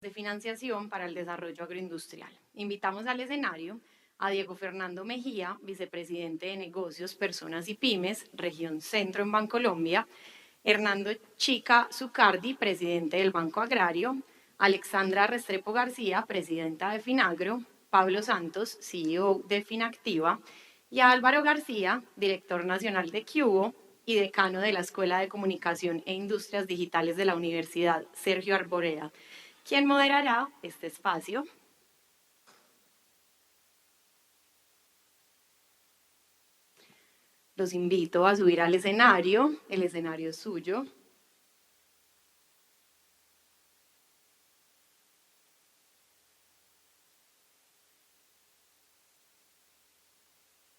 de financiación para el desarrollo agroindustrial. Invitamos al escenario a Diego Fernando Mejía, vicepresidente de Negocios, Personas y Pymes, Región Centro en Bancolombia, Hernando Chica Zucardi, presidente del Banco Agrario, Alexandra Restrepo García, presidenta de Finagro, Pablo Santos, CEO de Finactiva, y a Álvaro García, director nacional de Cubo y decano de la Escuela de Comunicación e Industrias Digitales de la Universidad Sergio Arborea, quien moderará este espacio. Los invito a subir al escenario, el escenario es suyo.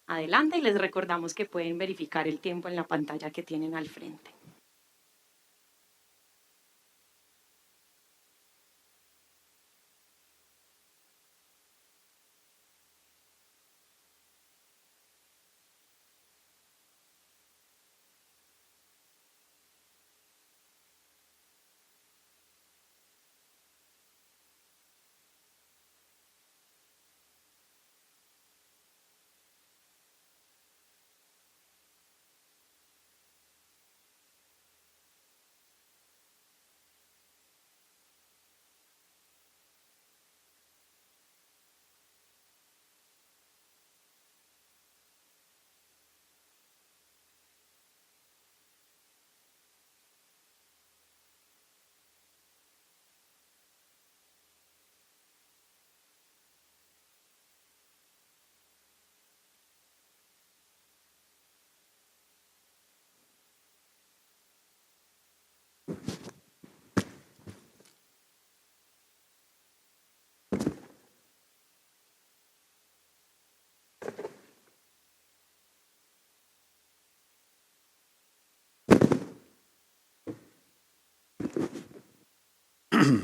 Adelante y les recordamos que pueden verificar el tiempo en la pantalla que tienen al frente.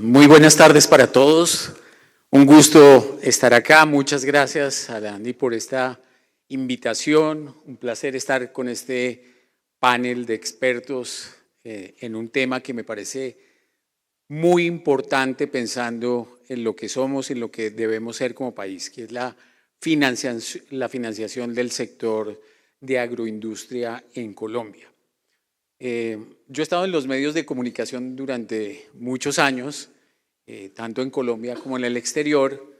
Muy buenas tardes para todos. Un gusto estar acá. Muchas gracias a Andy por esta invitación. Un placer estar con este panel de expertos en un tema que me parece muy importante pensando en lo que somos y en lo que debemos ser como país, que es la financiación del sector de agroindustria en Colombia. Yo he estado en los medios de comunicación durante muchos años, tanto en Colombia como en el exterior,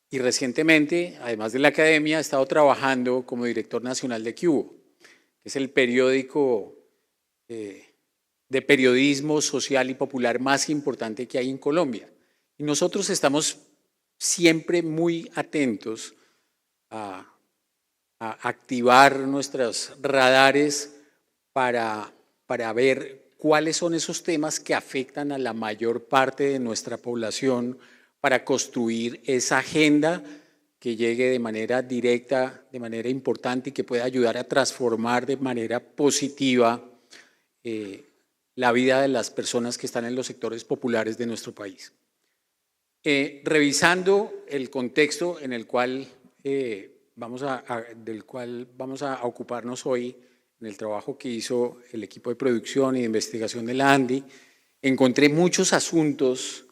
y recientemente, además de la academia, he estado trabajando como director nacional de Cubo, que es el periódico de periodismo social y popular más importante que hay en Colombia. Y nosotros estamos siempre muy atentos a activar nuestros radares para ver cuáles son esos temas que afectan a la mayor parte de nuestra población para construir esa agenda que llegue de manera directa, de manera importante y que pueda ayudar a transformar de manera positiva la vida de las personas que están en los sectores populares de nuestro país. Revisando el contexto en el cual vamos a ocuparnos hoy, en el trabajo que hizo el equipo de producción y de investigación de la ANDI, encontré muchos asuntos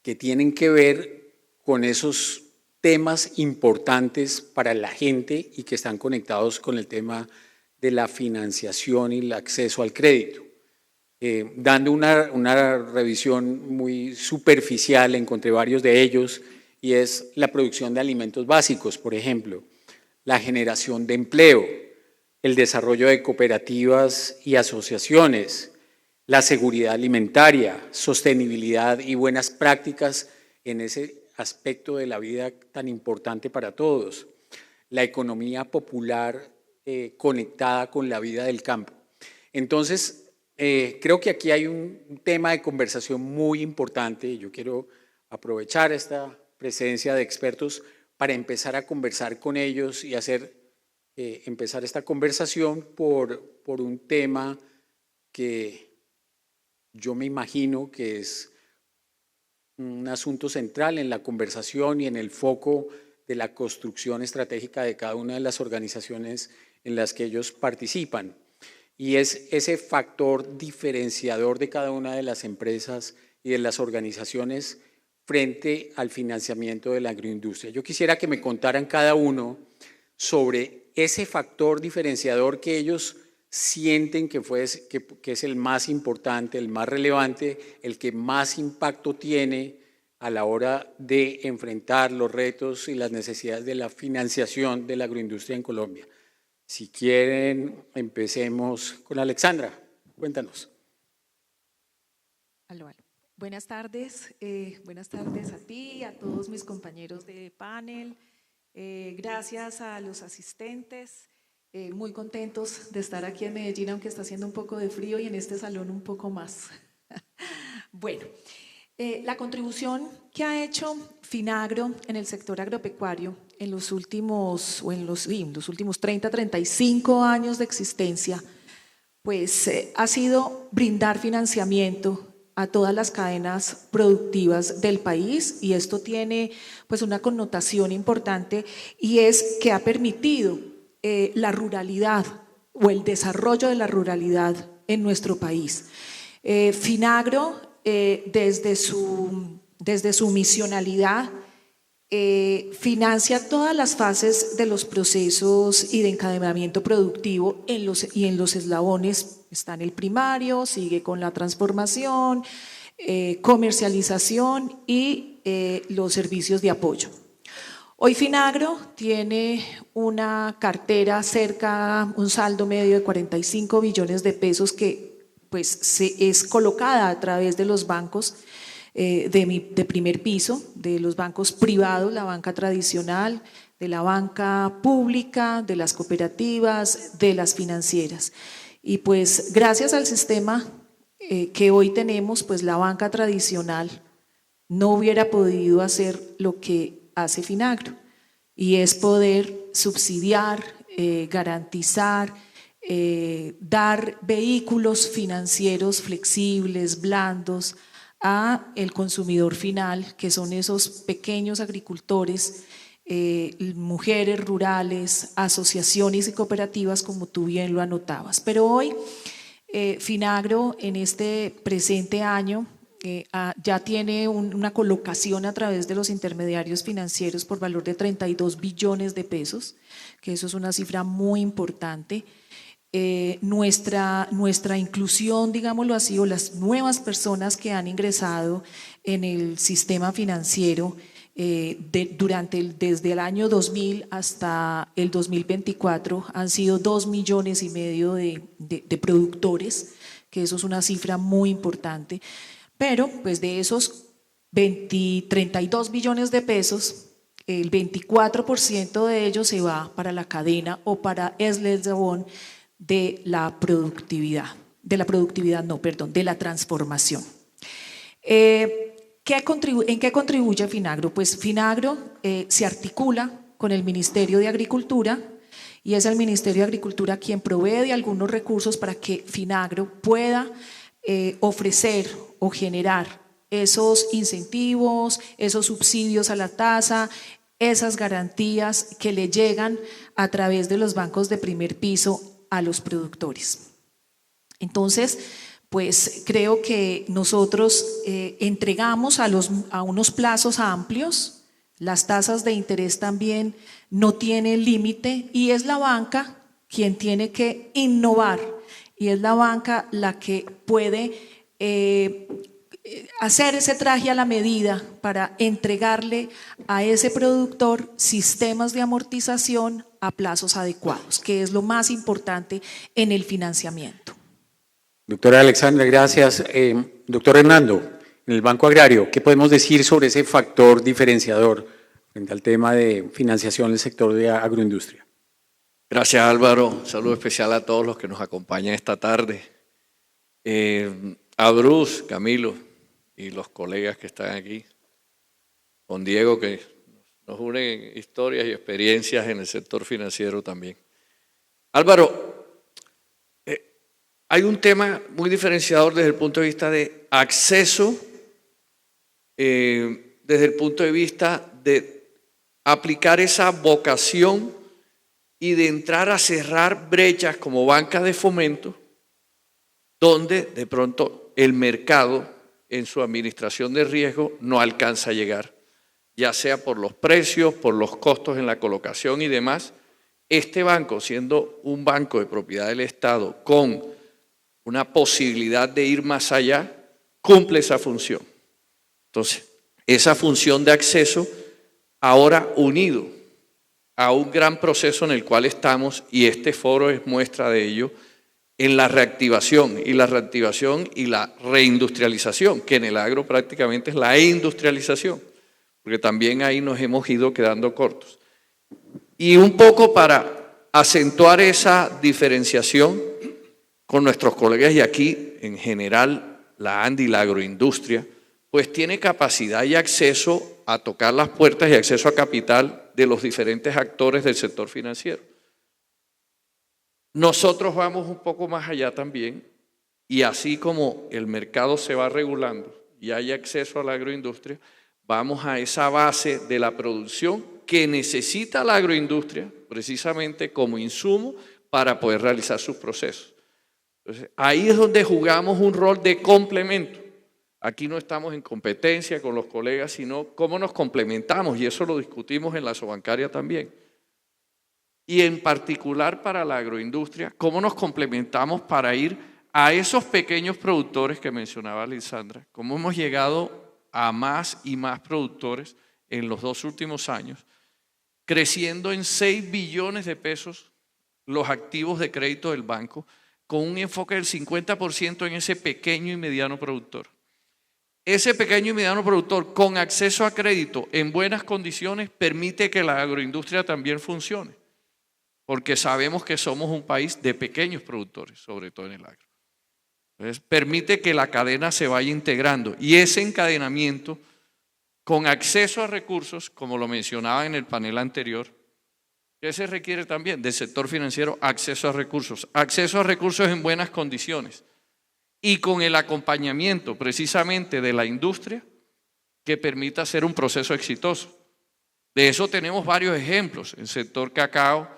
que tienen que ver con esos temas importantes para la gente y que están conectados con el tema de la financiación y el acceso al crédito. Dando una revisión muy superficial, encontré varios de ellos, y es la producción de alimentos básicos, por ejemplo, la generación de empleo, el desarrollo de cooperativas y asociaciones, la seguridad alimentaria, sostenibilidad y buenas prácticas en ese aspecto de la vida tan importante para todos, la economía popular conectada con la vida del campo. Entonces, creo que aquí hay un tema de conversación muy importante y yo quiero aprovechar esta presencia de expertos para empezar a conversar con ellos y empezar esta conversación por un tema que yo me imagino que es un asunto central en la conversación y en el foco de la construcción estratégica de cada una de las organizaciones en las que ellos participan. Y es ese factor diferenciador de cada una de las empresas y de las organizaciones frente al financiamiento de la agroindustria. Yo quisiera que me contaran cada uno sobre ese factor diferenciador que ellos sienten que es el más importante, el más relevante, el que más impacto tiene a la hora de enfrentar los retos y las necesidades de la financiación de la agroindustria en Colombia. Si quieren, empecemos con Alexandra. Cuéntanos. Aló. Buenas tardes a ti, a todos mis compañeros de panel. Gracias a los asistentes. Muy contentos de estar aquí en Medellín, aunque está haciendo un poco de frío y en este salón un poco más. Bueno, la contribución que ha hecho Finagro en el sector agropecuario en los últimos 30, 35 años de existencia, pues ha sido brindar financiamiento a todas las cadenas productivas del país, y esto tiene pues una connotación importante, y es que ha permitido la ruralidad o el desarrollo de la ruralidad en nuestro país. Finagro, desde su misionalidad, financia todas las fases de los procesos y de encadenamiento productivo en los eslabones. Está en el primario, sigue con la transformación, comercialización y los servicios de apoyo. Hoy Finagro tiene una cartera un saldo medio de 45 billones de pesos que pues es colocada a través de los bancos de primer piso, de los bancos privados, la banca tradicional, de la banca pública, de las cooperativas, de las financieras. Y pues gracias al sistema que hoy tenemos, pues la banca tradicional no hubiera podido hacer lo que hace Finagro, y es poder subsidiar, garantizar, dar vehículos financieros flexibles, blandos, a el consumidor final, que son esos pequeños agricultores, mujeres rurales, asociaciones y cooperativas, como tú bien lo anotabas. Pero hoy Finagro, en este presente año, ya tiene una colocación a través de los intermediarios financieros por valor de 32 billones de pesos, que eso es una cifra muy importante. Nuestra inclusión, digámoslo así, o las nuevas personas que han ingresado en el sistema financiero desde el año 2000 hasta el 2024 han sido 2,5 millones de productores, que eso es una cifra muy importante. Pero pues de esos 32 billones de pesos, el 24% de ellos se va para la cadena o para el eslabón de la transformación. ¿En qué contribuye Finagro? Pues Finagro se articula con el Ministerio de Agricultura, y es el Ministerio de Agricultura quien provee de algunos recursos para que Finagro pueda ofrecer o generar esos incentivos, esos subsidios a la tasa, esas garantías que le llegan a través de los bancos de primer piso a los productores. Entonces, pues creo que nosotros entregamos a unos plazos amplios, las tasas de interés también no tienen límite, y es la banca quien tiene que innovar, y es la banca la que puede hacer ese traje a la medida para entregarle a ese productor sistemas de amortización a plazos adecuados, que es lo más importante en el financiamiento. Doctora Alexandra, gracias. Doctor Hernando, en el Banco Agrario, ¿qué podemos decir sobre ese factor diferenciador frente al tema de financiación del sector de agroindustria? Gracias, Álvaro. Un saludo especial a todos los que nos acompañan esta tarde. A Bruce, Camilo y los colegas que están aquí, con Diego, que nos unen historias y experiencias en el sector financiero también. Álvaro, hay un tema muy diferenciador desde el punto de vista de acceso, desde el punto de vista de aplicar esa vocación y de entrar a cerrar brechas como banca de fomento, donde de pronto el mercado en su administración de riesgo no alcanza a llegar, ya sea por los precios, por los costos en la colocación y demás. Este banco, siendo un banco de propiedad del Estado con una posibilidad de ir más allá, cumple esa función. Entonces, esa función de acceso ahora unido a un gran proceso en el cual estamos, y este foro es muestra de ello, en la reactivación y la reindustrialización, que en el agro prácticamente es la industrialización, porque también ahí nos hemos ido quedando cortos. Y un poco para acentuar esa diferenciación con nuestros colegas, y aquí en general la ANDI, la agroindustria, pues tiene capacidad y acceso a tocar las puertas y acceso a capital de los diferentes actores del sector financiero. Nosotros vamos un poco más allá también, y así como el mercado se va regulando y hay acceso a la agroindustria, vamos a esa base de la producción que necesita la agroindustria precisamente como insumo para poder realizar sus procesos. Entonces, ahí es donde jugamos un rol de complemento. Aquí no estamos en competencia con los colegas, sino cómo nos complementamos, y eso lo discutimos en la Sobancaria también. Y en particular para la agroindustria, cómo nos complementamos para ir a esos pequeños productores que mencionaba Lisandra, cómo hemos llegado a más y más productores en los 2 últimos años, creciendo en 6 billones de pesos los activos de crédito del banco, con un enfoque del 50% en ese pequeño y mediano productor. Ese pequeño y mediano productor con acceso a crédito en buenas condiciones permite que la agroindustria también funcione, porque sabemos que somos un país de pequeños productores, sobre todo en el agro. Entonces, permite que la cadena se vaya integrando, y ese encadenamiento con acceso a recursos, como lo mencionaba en el panel anterior, que se requiere también del sector financiero, acceso a recursos en buenas condiciones, y con el acompañamiento precisamente de la industria que permita hacer un proceso exitoso. De eso tenemos varios ejemplos: el sector cacao,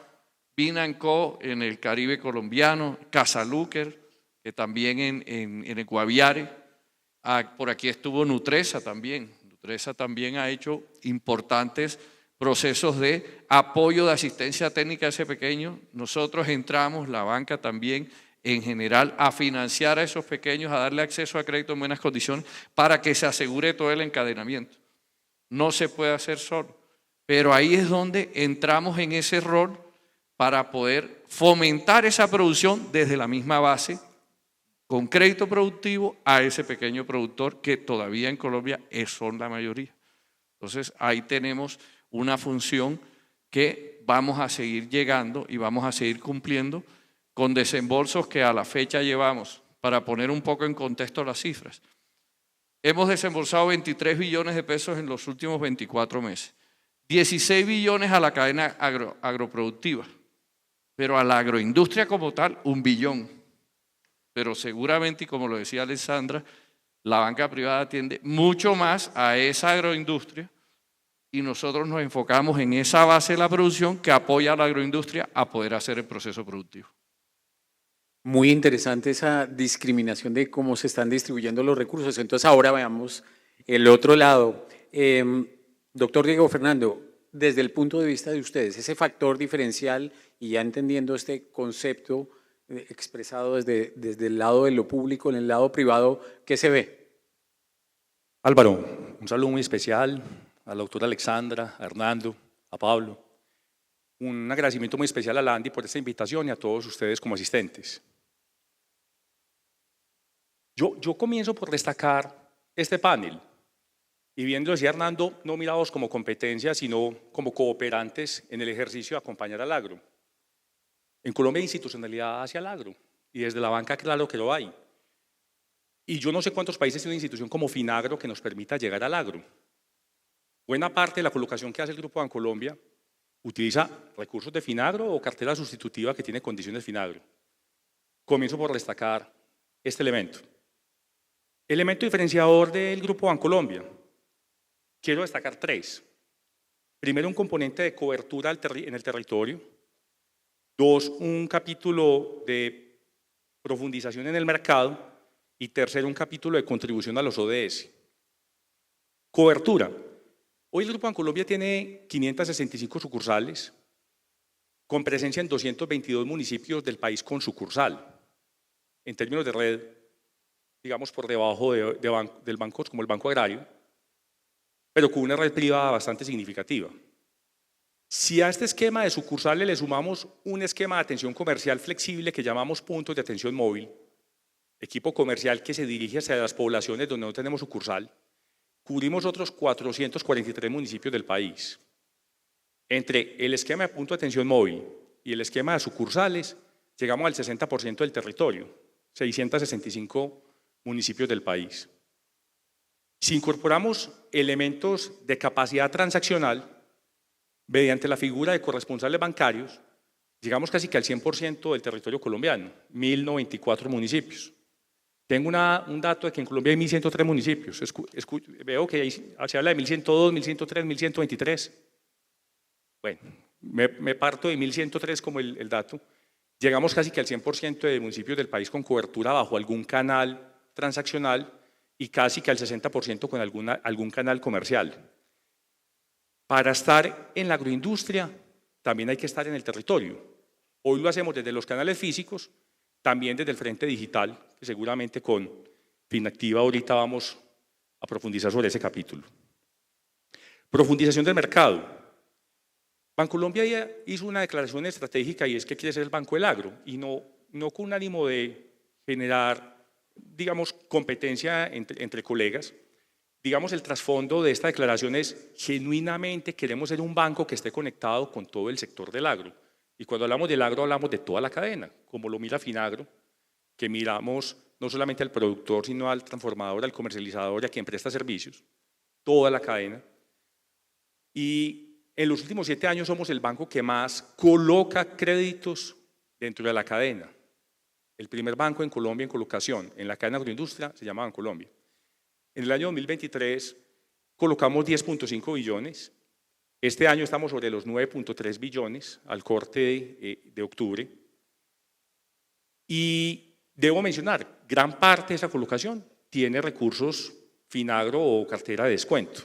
Binanco en el Caribe colombiano, Casalúquer, que también en el Guaviare. Por aquí estuvo Nutresa también. Nutresa también ha hecho importantes procesos de apoyo de asistencia técnica a ese pequeño. Nosotros entramos, la banca también, en general, a financiar a esos pequeños, a darle acceso a crédito en buenas condiciones para que se asegure todo el encadenamiento. No se puede hacer solo, pero ahí es donde entramos en ese rol para poder fomentar esa producción desde la misma base, con crédito productivo a ese pequeño productor, que todavía en Colombia son la mayoría. Entonces ahí tenemos una función que vamos a seguir llegando y vamos a seguir cumpliendo con desembolsos que a la fecha llevamos. Para poner un poco en contexto las cifras, hemos desembolsado 23 billones de pesos en los últimos 24 meses, 16 billones a la cadena agroproductiva, pero a la agroindustria como tal, 1 billón. Pero seguramente, y como lo decía Alessandra, la banca privada atiende mucho más a esa agroindustria, y nosotros nos enfocamos en esa base de la producción que apoya a la agroindustria a poder hacer el proceso productivo. Muy interesante esa discriminación de cómo se están distribuyendo los recursos. Entonces ahora veamos el otro lado. Doctor Diego Fernando, desde el punto de vista de ustedes, ese factor diferencial, y ya entendiendo este concepto expresado desde el lado de lo público, en el lado privado, ¿qué se ve? Álvaro, un saludo muy especial a la doctora Alexandra, a Hernando, a Pablo. Un agradecimiento muy especial a la ANDI por esta invitación y a todos ustedes como asistentes. Yo comienzo por destacar este panel, y bien lo decía Hernando, no mirados como competencia, sino como cooperantes en el ejercicio de acompañar al agro. En Colombia hay institucionalidad hacia el agro, y desde la banca claro que lo hay. Y yo no sé cuántos países tienen una institución como Finagro que nos permita llegar al agro. Buena parte de la colocación que hace el Grupo Bancolombia utiliza recursos de Finagro o cartera sustitutiva que tiene condiciones Finagro. Comienzo por destacar este elemento. Elemento diferenciador del Grupo Bancolombia. Quiero destacar 3. Primero, un componente de cobertura en el territorio. 2, un capítulo de profundización en el mercado. Y tercero, un capítulo de contribución a los ODS. Cobertura. Hoy el Grupo Bancolombia tiene 565 sucursales, con presencia en 222 municipios del país con sucursal. En términos de red, digamos por debajo del banco, como el Banco Agrario, pero con una red privada bastante significativa. Si a este esquema de sucursales le sumamos un esquema de atención comercial flexible que llamamos puntos de atención móvil, equipo comercial que se dirige hacia las poblaciones donde no tenemos sucursal, cubrimos otros 443 municipios del país. Entre el esquema de punto de atención móvil y el esquema de sucursales, llegamos al 60% del territorio, 665 municipios del país. Si incorporamos elementos de capacidad transaccional, mediante la figura de corresponsales bancarios, llegamos casi que al 100% del territorio colombiano, 1.094 municipios. Tengo un dato de que en Colombia hay 1.103 municipios. Veo que se habla de 1.102, 1.103, 1.123. Bueno, me parto de 1.103 como el dato. Llegamos casi que al 100% de municipios del país con cobertura bajo algún canal transaccional y casi que al 60% con algún canal comercial. Para estar en la agroindustria también hay que estar en el territorio. Hoy lo hacemos desde los canales físicos, también desde el frente digital, que seguramente con Finactiva ahorita vamos a profundizar sobre ese capítulo. Profundización del mercado. Bancolombia hizo una declaración estratégica y es que quiere ser el banco del agro y no con un ánimo de generar, digamos, competencia entre colegas. Digamos, el trasfondo de esta declaración es genuinamente queremos ser un banco que esté conectado con todo el sector del agro. Y cuando hablamos del agro hablamos de toda la cadena, como lo mira Finagro, que miramos no solamente al productor, sino al transformador, al comercializador y a quien presta servicios, toda la cadena. Y en los últimos 7 años somos el banco que más coloca créditos dentro de la cadena. El primer banco en Colombia en colocación en la cadena agroindustria se llama Bancolombia. En el año 2023 colocamos 10.5 billones. Este año estamos sobre los 9.3 billones al corte de octubre. Y debo mencionar, gran parte de esa colocación tiene recursos Finagro o cartera de descuento.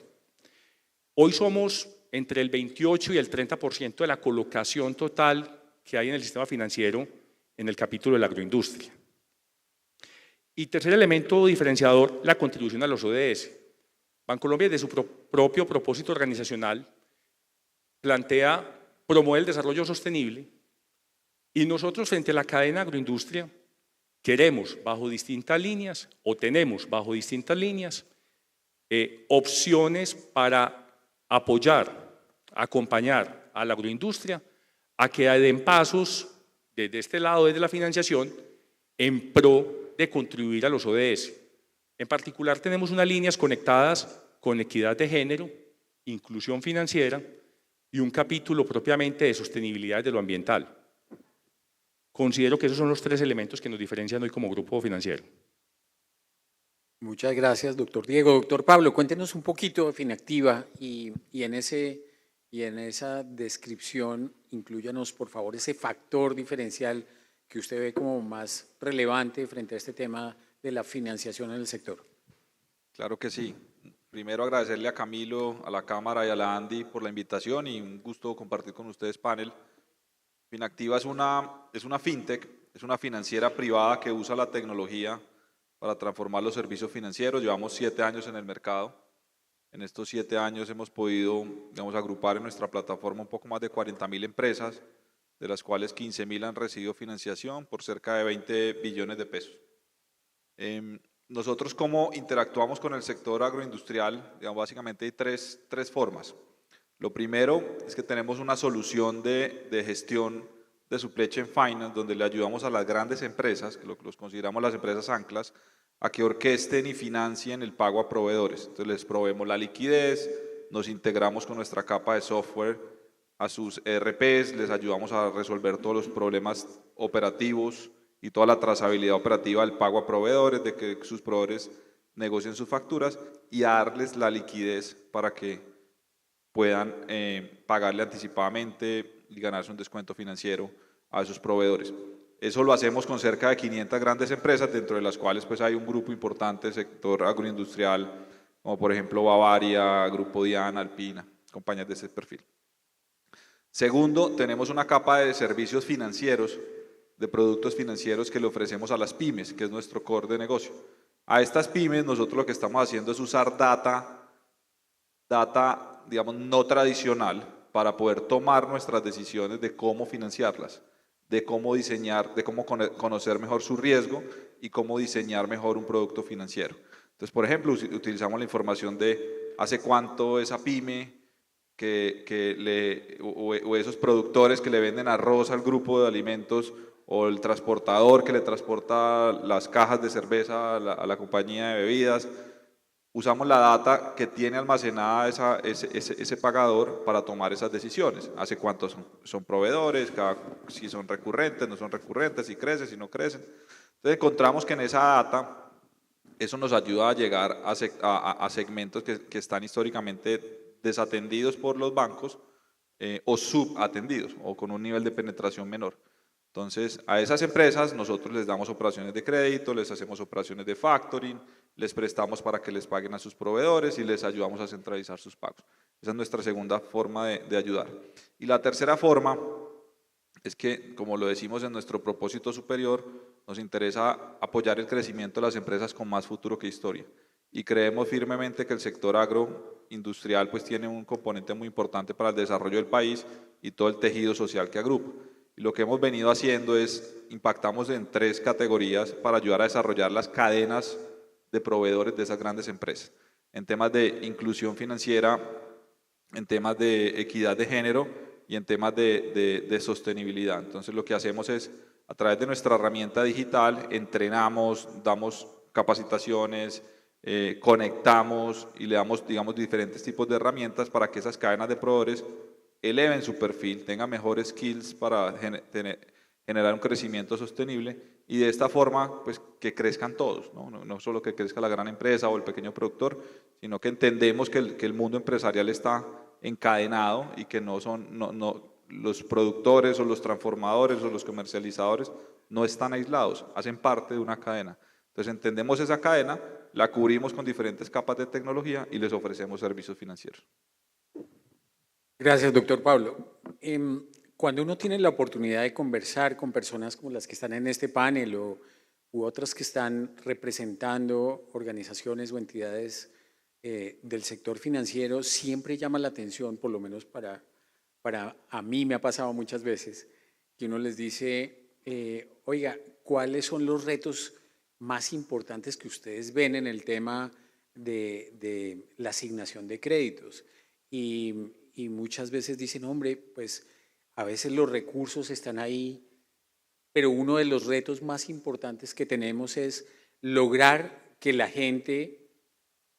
Hoy somos entre el 28 y el 30% de la colocación total que hay en el sistema financiero en el capítulo de la agroindustria. Y tercer elemento diferenciador, la contribución a los ODS. Bancolombia, desde su propio propósito organizacional, plantea promover el desarrollo sostenible y nosotros frente a la cadena agroindustria queremos bajo distintas líneas o tenemos bajo distintas líneas opciones para apoyar, acompañar a la agroindustria a que den pasos desde este lado, desde la financiación, en pro de contribuir a los ODS. En particular tenemos unas líneas conectadas con equidad de género, inclusión financiera y un capítulo propiamente de sostenibilidad de lo ambiental. Considero que esos son los 3 elementos que nos diferencian hoy como grupo financiero. Muchas gracias, doctor Diego. Doctor Pablo, cuéntenos un poquito de Finactiva y en esa descripción inclúyanos, por favor, ese factor diferencial que usted ve como más relevante frente a este tema de la financiación en el sector. Claro que sí. Primero agradecerle a Camilo, a la Cámara y a la Andy por la invitación y un gusto compartir con ustedes panel. Finactiva es una fintech, es una financiera privada que usa la tecnología para transformar los servicios financieros. Llevamos 7 años en el mercado. En estos 7 años hemos podido, digamos, agrupar en nuestra plataforma un poco más de 40.000 empresas, de las cuales 15.000 han recibido financiación por cerca de 20 billones de pesos. Nosotros, ¿cómo interactuamos con el sector agroindustrial? Digamos, básicamente hay tres formas. Lo primero es que tenemos una solución de gestión de supply chain finance, donde le ayudamos a las grandes empresas, que los consideramos las empresas anclas, a que orquesten y financien el pago a proveedores. Entonces les proveemos la liquidez, nos integramos con nuestra capa de software a sus ERPs, les ayudamos a resolver todos los problemas operativos y toda la trazabilidad operativa del pago a proveedores, de que sus proveedores negocien sus facturas y a darles la liquidez para que puedan pagarle anticipadamente y ganarse un descuento financiero a esos proveedores. Eso lo hacemos con cerca de 500 grandes empresas, dentro de las cuales pues hay un grupo importante del sector agroindustrial, como por ejemplo Bavaria, Grupo Diana, Alpina, compañías de ese perfil. Segundo, tenemos una capa de servicios financieros, de productos financieros que le ofrecemos a las pymes, que es nuestro core de negocio. A estas pymes nosotros lo que estamos haciendo es usar data, digamos, no tradicional para poder tomar nuestras decisiones de cómo financiarlas, de cómo diseñar, de cómo conocer mejor su riesgo y cómo diseñar mejor un producto financiero. Entonces, por ejemplo, utilizamos la información de hace cuánto esa pyme o esos productores que le venden arroz al grupo de alimentos, o el transportador que le transporta las cajas de cerveza a la compañía de bebidas. Usamos la data que tiene almacenada ese pagador para tomar esas decisiones. Hace cuántos son proveedores, si son recurrentes, no son recurrentes, si crecen, si no crecen. Entonces encontramos que en esa data eso nos ayuda a llegar a segmentos que están históricamente desatendidos por los bancos o subatendidos o con un nivel de penetración menor. Entonces, a esas empresas nosotros les damos operaciones de crédito, les hacemos operaciones de factoring, les prestamos para que les paguen a sus proveedores y les ayudamos a centralizar sus pagos. Esa es nuestra segunda forma de ayudar. Y la tercera forma es que, como lo decimos en nuestro propósito superior, nos interesa apoyar el crecimiento de las empresas con más futuro que historia. Y creemos firmemente que el sector agroindustrial pues tiene un componente muy importante para el desarrollo del país y todo el tejido social que agrupa. Y lo que hemos venido haciendo es, impactamos en 3 categorías para ayudar a desarrollar las cadenas de proveedores de esas grandes empresas. En temas de inclusión financiera, en temas de equidad de género y en temas de sostenibilidad. Entonces lo que hacemos es, a través de nuestra herramienta digital, entrenamos, damos capacitaciones, conectamos y le damos, digamos, diferentes tipos de herramientas para que esas cadenas de proveedores eleven su perfil, tengan mejores skills para generar un crecimiento sostenible y de esta forma pues que crezcan todos, no solo que crezca la gran empresa o el pequeño productor, sino que entendemos que el mundo empresarial está encadenado y que no los productores o los transformadores o los comercializadores no están aislados, hacen parte de una cadena. Entonces entendemos esa cadena, la cubrimos con diferentes capas de tecnología y les ofrecemos servicios financieros. Gracias, doctor Pablo. Cuando uno tiene la oportunidad de conversar con personas como las que están en este panel u otras que están representando organizaciones o entidades del sector financiero, siempre llama la atención, por lo menos para a mí me ha pasado muchas veces, que uno les dice, oiga, ¿cuáles son los retos más importantes que ustedes ven en el tema de la asignación de créditos? Y muchas veces dicen, hombre, pues a veces los recursos están ahí, pero uno de los retos más importantes que tenemos es lograr que la gente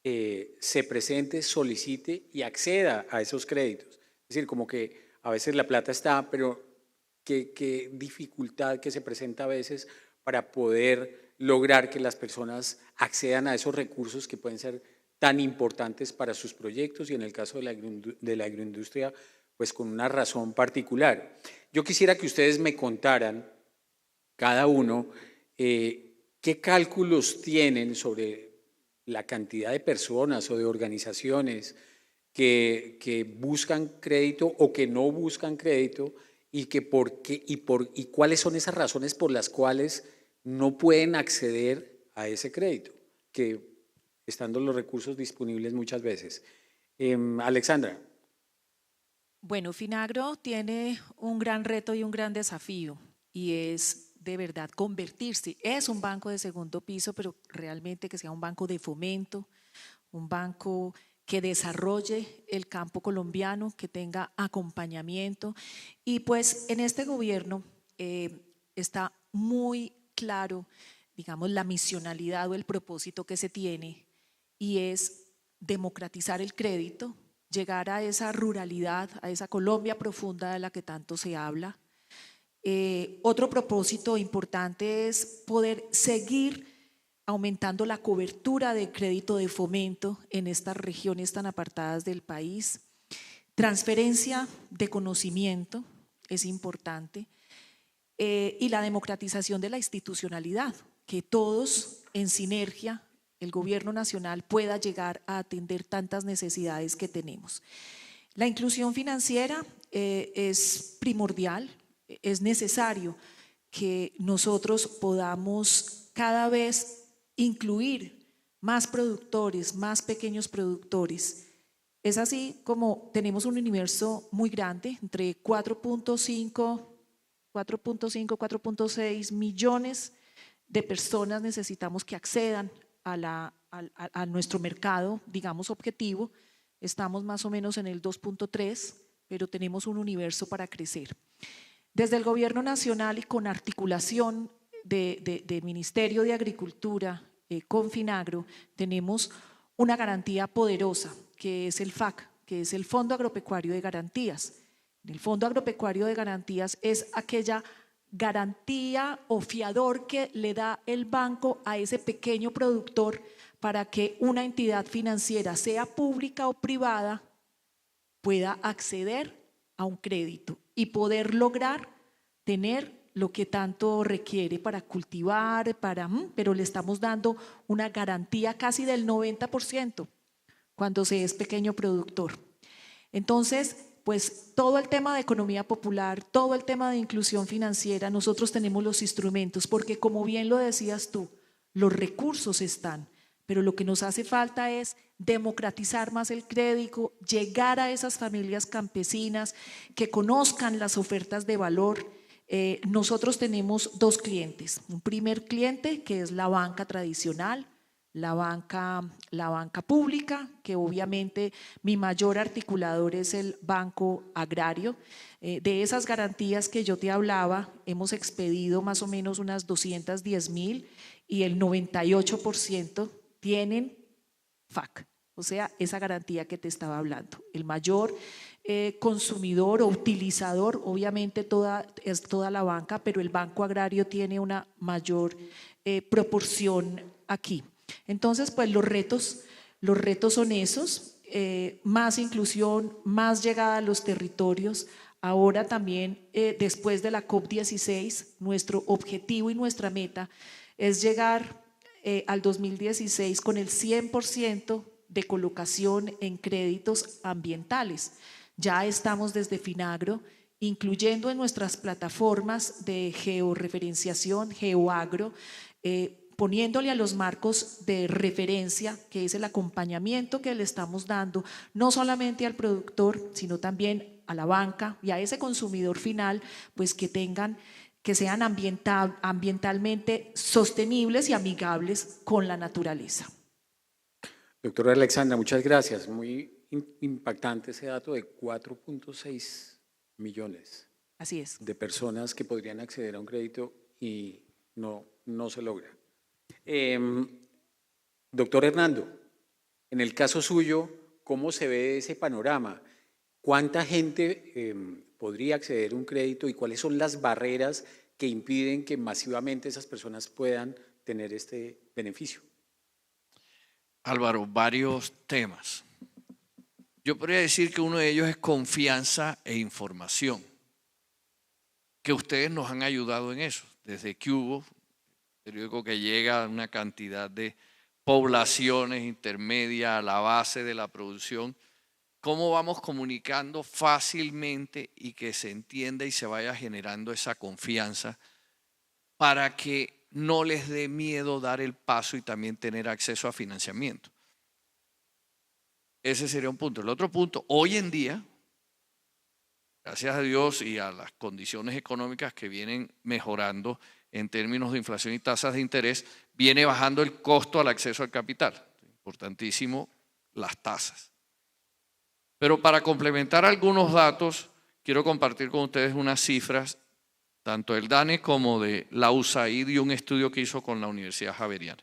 se presente, solicite y acceda a esos créditos. Es decir, como que a veces la plata está, pero qué dificultad que se presenta a veces para poder lograr que las personas accedan a esos recursos que pueden ser tan importantes para sus proyectos y en el caso de la agroindustria, pues con una razón particular. Yo quisiera que ustedes me contaran, cada uno, qué cálculos tienen sobre la cantidad de personas o de organizaciones que buscan crédito o que no buscan crédito y cuáles son esas razones por las cuales no pueden acceder a ese crédito, que estando los recursos disponibles muchas veces. Alexandra. Bueno, Finagro tiene un gran reto y un gran desafío y es de verdad convertirse, es un banco de segundo piso, pero realmente que sea un banco de fomento, un banco que desarrolle el campo colombiano, que tenga acompañamiento y pues en este gobierno está muy claro, digamos, la misionalidad o el propósito que se tiene y es democratizar el crédito, llegar a esa ruralidad, a esa Colombia profunda de la que tanto se habla. Otro propósito importante es poder seguir aumentando la cobertura de crédito de fomento en estas regiones tan apartadas del país. Transferencia de conocimiento es importante. y la democratización de la institucionalidad, que todos en sinergia, el gobierno nacional pueda llegar a atender tantas necesidades que tenemos. La inclusión financiera es primordial, es necesario que nosotros podamos cada vez incluir más productores, más pequeños productores. Es así como tenemos un universo muy grande, entre 4.5, 4.6 millones de personas necesitamos que accedan a nuestro mercado, digamos, objetivo. Estamos más o menos en el 2.3, pero tenemos un universo para crecer. Desde el Gobierno Nacional y con articulación de Ministerio de Agricultura con Finagro, tenemos una garantía poderosa, que es el FAC, que es el Fondo Agropecuario de Garantías. El Fondo Agropecuario de Garantías es aquella garantía o fiador que le da el banco a ese pequeño productor para que una entidad financiera, sea pública o privada, pueda acceder a un crédito y poder lograr tener lo que tanto requiere para cultivar, pero le estamos dando una garantía casi del 90% cuando se es pequeño productor. Entonces, pues todo el tema de economía popular, todo el tema de inclusión financiera, nosotros tenemos los instrumentos, porque como bien lo decías tú, los recursos están, pero lo que nos hace falta es democratizar más el crédito, llegar a esas familias campesinas que conozcan las ofertas de valor. Nosotros tenemos dos clientes, un primer cliente que es la banca tradicional, la banca pública, que obviamente mi mayor articulador es el Banco Agrario. De esas garantías que yo te hablaba, hemos expedido más o menos unas 210.000 y el 98% tienen FAC, o sea, esa garantía que te estaba hablando. El mayor consumidor o utilizador, obviamente es toda la banca, pero el Banco Agrario tiene una mayor proporción aquí. Entonces, pues los retos son esos, más inclusión, más llegada a los territorios. Ahora también, después de la COP16, nuestro objetivo y nuestra meta es llegar al 2016 con el 100% de colocación en créditos ambientales. Ya estamos desde Finagro incluyendo en nuestras plataformas de georreferenciación, GeoAgro, poniéndole a los marcos de referencia, que es el acompañamiento que le estamos dando, no solamente al productor, sino también a la banca y a ese consumidor final, pues que sean ambientalmente sostenibles y amigables con la naturaleza. Doctora Alexandra, muchas gracias. Muy impactante ese dato de 4.6 millones. Así es. De personas que podrían acceder a un crédito y no se logra. Doctor Hernando, en el caso suyo, ¿cómo se ve ese panorama? ¿Cuánta gente podría acceder a un crédito y cuáles son las barreras que impiden que masivamente esas personas puedan tener este beneficio? Álvaro, varios temas. Yo podría decir que uno de ellos es confianza e información, que ustedes nos han ayudado en eso, desde que hubo periódico que llega a una cantidad de poblaciones intermedias a la base de la producción, cómo vamos comunicando fácilmente y que se entienda y se vaya generando esa confianza para que no les dé miedo dar el paso y también tener acceso a financiamiento. Ese sería un punto. El otro punto, hoy en día, gracias a Dios y a las condiciones económicas que vienen mejorando en términos de inflación y tasas de interés, viene bajando el costo al acceso al capital. Importantísimo las tasas. Pero para complementar algunos datos, quiero compartir con ustedes unas cifras, tanto del DANE como de la USAID y un estudio que hizo con la Universidad Javeriana.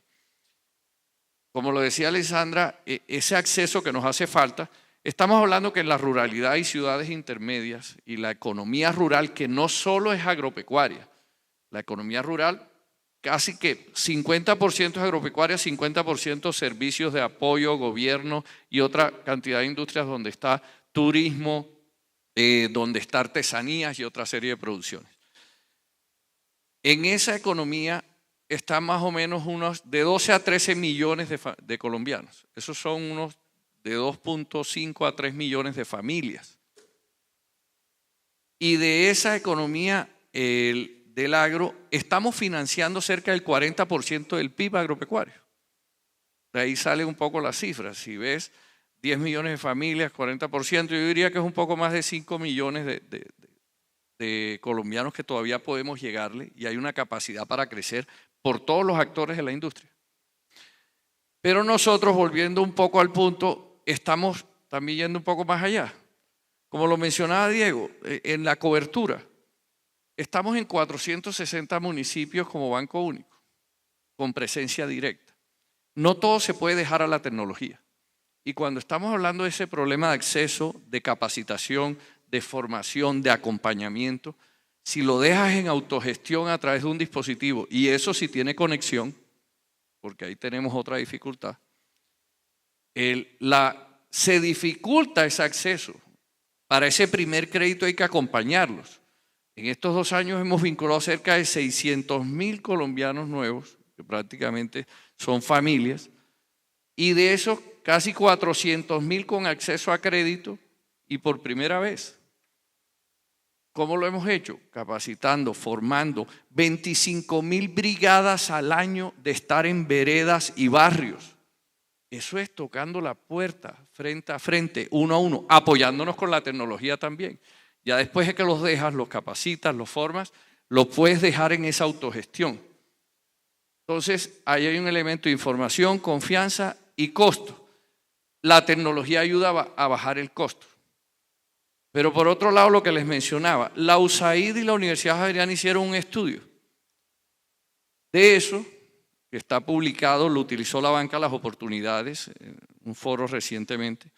Como lo decía Alessandra, ese acceso que nos hace falta, estamos hablando que en la ruralidad y ciudades intermedias y la economía rural, que no solo es agropecuaria, la economía rural casi que 50% es agropecuaria, 50% servicios de apoyo, gobierno y otra cantidad de industrias donde está turismo, donde está artesanías y otra serie de producciones. En esa economía están más o menos unos de 12 a 13 millones de colombianos. Esos son unos de 2.5 a 3 millones de familias. Y de esa economía del agro, estamos financiando cerca del 40% del PIB agropecuario. De ahí salen un poco las cifras. Si ves 10 millones de familias, 40%, yo diría que es un poco más de 5 millones de colombianos que todavía podemos llegarle y hay una capacidad para crecer por todos los actores de la industria. Pero nosotros, volviendo un poco al punto, estamos también yendo un poco más allá. Como lo mencionaba Diego, en la cobertura, estamos en 460 municipios como Banco Único, con presencia directa. No todo se puede dejar a la tecnología. Y cuando estamos hablando de ese problema de acceso, de capacitación, de formación, de acompañamiento, si lo dejas en autogestión a través de un dispositivo, y eso sí tiene conexión, porque ahí tenemos otra dificultad, se dificulta ese acceso. Para ese primer crédito hay que acompañarlos. En estos 2 años hemos vinculado cerca de 600.000 colombianos nuevos, que prácticamente son familias, y de esos casi 400.000 con acceso a crédito y por primera vez. ¿Cómo lo hemos hecho? Capacitando, formando 25.000 brigadas al año de estar en veredas y barrios. Eso es tocando la puerta frente a frente, uno a uno, apoyándonos con la tecnología también. Ya después de que los dejas, los capacitas, los formas, los puedes dejar en esa autogestión. Entonces, ahí hay un elemento de información, confianza y costo. La tecnología ayuda a bajar el costo. Pero por otro lado, lo que les mencionaba, la USAID y la Universidad Javeriana hicieron un estudio. De eso, que está publicado, lo utilizó la Banca Las Oportunidades, en un foro recientemente.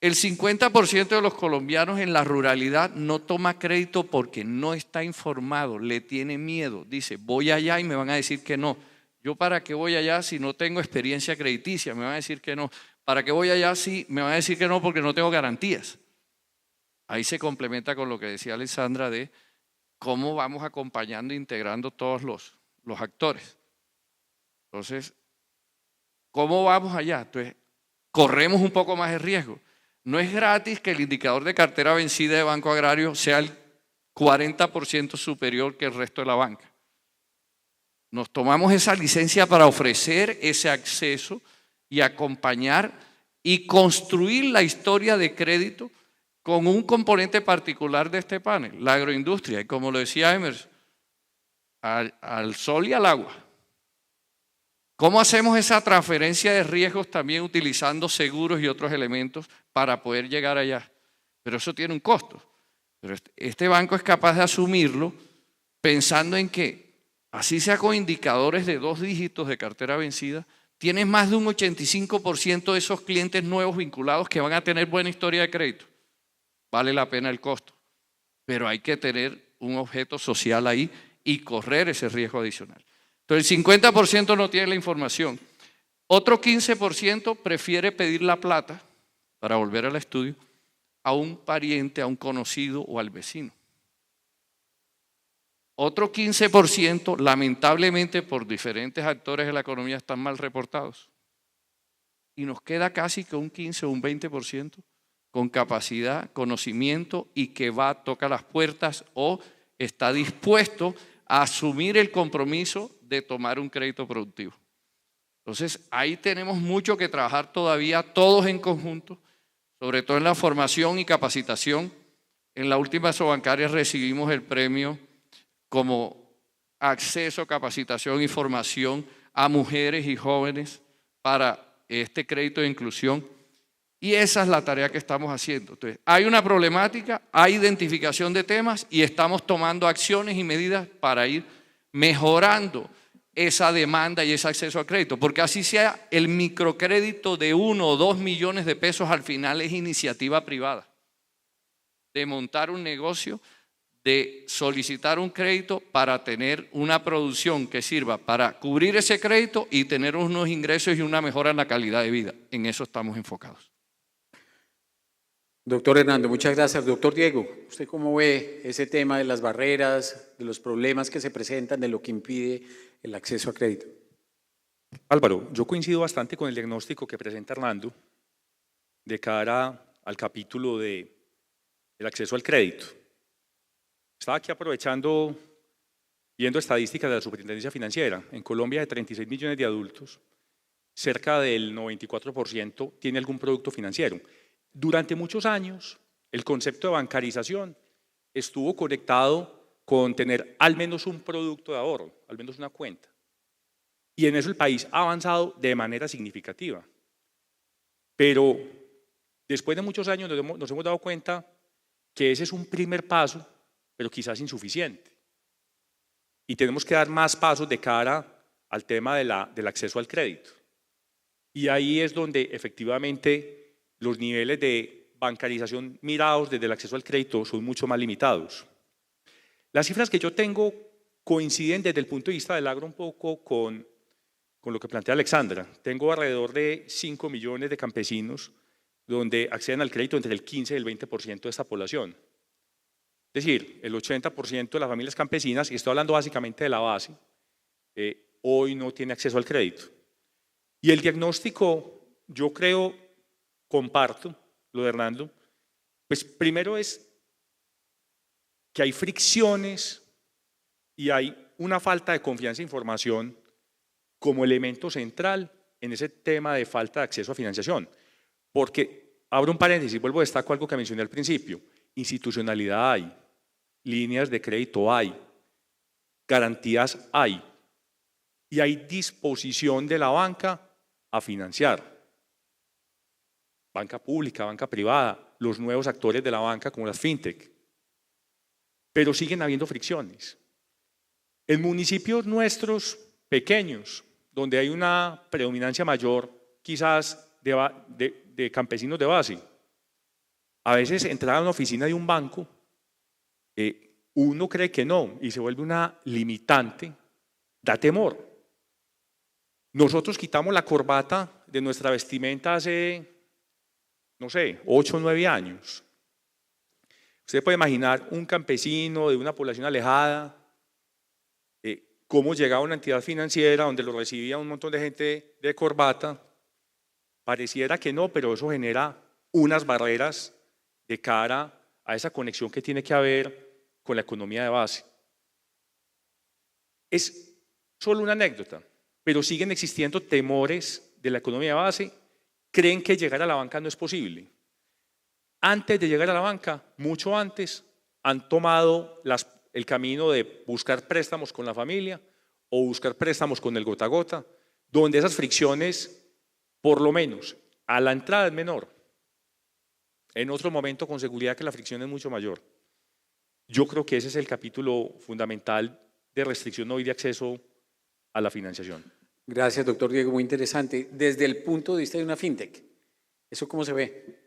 El 50% de los colombianos en la ruralidad no toma crédito porque no está informado, le tiene miedo. Dice, voy allá y me van a decir que no. ¿Yo para qué voy allá si no tengo experiencia crediticia? Me van a decir que no. ¿Para qué voy allá si me van a decir que no porque no tengo garantías? Ahí se complementa con lo que decía Alessandra de cómo vamos acompañando e integrando todos los actores. Entonces, ¿cómo vamos allá? Entonces, corremos un poco más de riesgo. No es gratis que el indicador de cartera vencida de Banco Agrario sea el 40% superior que el resto de la banca. Nos tomamos esa licencia para ofrecer ese acceso y acompañar y construir la historia de crédito con un componente particular de este panel, la agroindustria. Y como lo decía Emerson, al sol y al agua. ¿Cómo hacemos esa transferencia de riesgos también utilizando seguros y otros elementos para poder llegar allá? Pero eso tiene un costo. Pero este banco es capaz de asumirlo pensando en que, así sea con indicadores de 2 dígitos de cartera vencida, tienes más de un 85% de esos clientes nuevos vinculados que van a tener buena historia de crédito. Vale la pena el costo. Pero hay que tener un objeto social ahí y correr ese riesgo adicional. Entonces, el 50% no tiene la información. Otro 15% prefiere pedir la plata, para volver al estudio, a un pariente, a un conocido o al vecino. Otro 15%, lamentablemente por diferentes actores de la economía, están mal reportados. Y nos queda casi que un 15 o un 20% con capacidad, conocimiento y que toca las puertas o está dispuesto a asumir el compromiso de tomar un crédito productivo. Entonces, ahí tenemos mucho que trabajar todavía, todos en conjunto, sobre todo en la formación y capacitación. En la última Sobancaria recibimos el premio como acceso, capacitación y formación a mujeres y jóvenes para este crédito de inclusión. Y esa es la tarea que estamos haciendo. Entonces, hay una problemática, hay identificación de temas y estamos tomando acciones y medidas para ir mejorando esa demanda y ese acceso a crédito. Porque así sea el microcrédito de 1 o 2 millones de pesos, al final es iniciativa privada. De montar un negocio, de solicitar un crédito para tener una producción que sirva para cubrir ese crédito y tener unos ingresos y una mejora en la calidad de vida. En eso estamos enfocados. Doctor Hernando, muchas gracias. Doctor Diego, ¿usted cómo ve ese tema de las barreras, de los problemas que se presentan, de lo que impide el acceso a crédito? Álvaro, yo coincido bastante con el diagnóstico que presenta Hernando de cara al capítulo del acceso al crédito. Estaba aquí aprovechando, viendo estadísticas de la Superintendencia Financiera. En Colombia, de 36 millones de adultos, cerca del 94% tiene algún producto financiero. Durante muchos años, el concepto de bancarización estuvo conectado con tener al menos un producto de ahorro, al menos una cuenta. Y en eso el país ha avanzado de manera significativa. Pero después de muchos años nos hemos dado cuenta que ese es un primer paso, pero quizás insuficiente. Y tenemos que dar más pasos de cara al tema del acceso al crédito. Y ahí es donde efectivamente los niveles de bancarización mirados desde el acceso al crédito son mucho más limitados. Las cifras que yo tengo coinciden desde el punto de vista del agro un poco con lo que plantea Alexandra. Tengo alrededor de 5 millones de campesinos donde acceden al crédito entre el 15 y el 20% de esta población. Es decir, el 80% de las familias campesinas, y estoy hablando básicamente de la base, hoy no tiene acceso al crédito. Y el diagnóstico, yo creo, comparto lo de Hernando, pues primero es que hay fricciones y hay una falta de confianza e información como elemento central en ese tema de falta de acceso a financiación. Porque, abro un paréntesis, vuelvo a destacar algo que mencioné al principio, institucionalidad hay, líneas de crédito hay, garantías hay, y hay disposición de la banca a financiar. Banca pública, banca privada, los nuevos actores de la banca como las fintech. Pero siguen habiendo fricciones. En municipios nuestros pequeños, donde hay una predominancia mayor quizás de campesinos de base, a veces entrar a una oficina de un banco, uno cree que no y se vuelve una limitante, da temor. Nosotros quitamos la corbata de nuestra vestimenta hace, no sé, 8 o 9 años. Usted puede imaginar un campesino de una población alejada, cómo llegaba a una entidad financiera donde lo recibía un montón de gente de corbata. Pareciera que no, pero eso genera unas barreras de cara a esa conexión que tiene que haber con la economía de base. Es solo una anécdota, pero siguen existiendo temores de la economía de base. Creen que llegar a la banca no es posible. Antes de llegar a la banca, mucho antes, han tomado el camino de buscar préstamos con la familia o buscar préstamos con el gota a gota, donde esas fricciones, por lo menos, a la entrada es menor. En otro momento, con seguridad que la fricción es mucho mayor. Yo creo que ese es el capítulo fundamental de restricción hoy de acceso a la financiación. Gracias, doctor Diego, muy interesante. Desde el punto de vista de una fintech, ¿eso cómo se ve?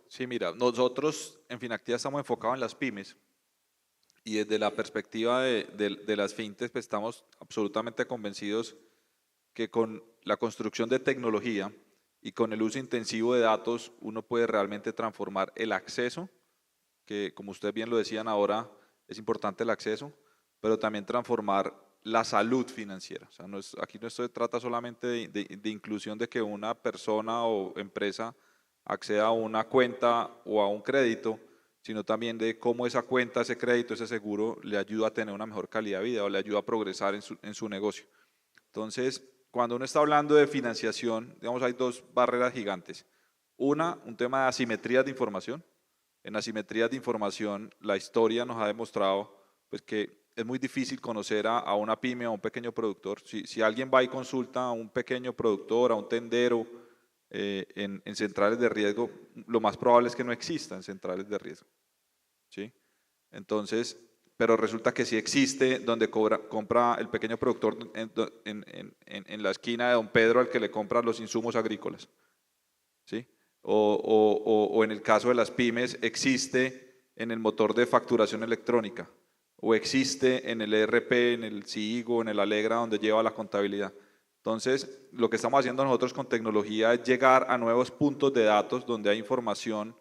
Sí, mira, nosotros en Finactiva estamos enfocados en las pymes y desde la perspectiva de las fintechs pues estamos absolutamente convencidos que con la construcción de tecnología y con el uso intensivo de datos uno puede realmente transformar el acceso, que como ustedes bien lo decían ahora, es importante el acceso, pero también transformar la salud financiera. O sea, aquí no se trata solamente de inclusión de que una persona o empresa acceda a una cuenta o a un crédito, sino también de cómo esa cuenta, ese crédito, ese seguro le ayuda a tener una mejor calidad de vida o le ayuda a progresar en su negocio. Entonces, cuando uno está hablando de financiación, digamos, hay dos barreras gigantes. Una, un tema de asimetrías de información. En asimetrías de información, la historia nos ha demostrado pues, que es muy difícil conocer a una pyme o a un pequeño productor. Si alguien va y consulta a un pequeño productor, a un tendero en centrales de riesgo, lo más probable es que no existan centrales de riesgo. ¿Sí? Entonces, pero resulta que sí existe donde compra el pequeño productor en la esquina de don Pedro al que le compra los insumos agrícolas. ¿Sí? O en el caso de las pymes existe en el motor de facturación electrónica o existe en el ERP, en el CIGO, en el Alegra donde lleva la contabilidad. Entonces, lo que estamos haciendo nosotros con tecnología es llegar a nuevos puntos de datos donde hay información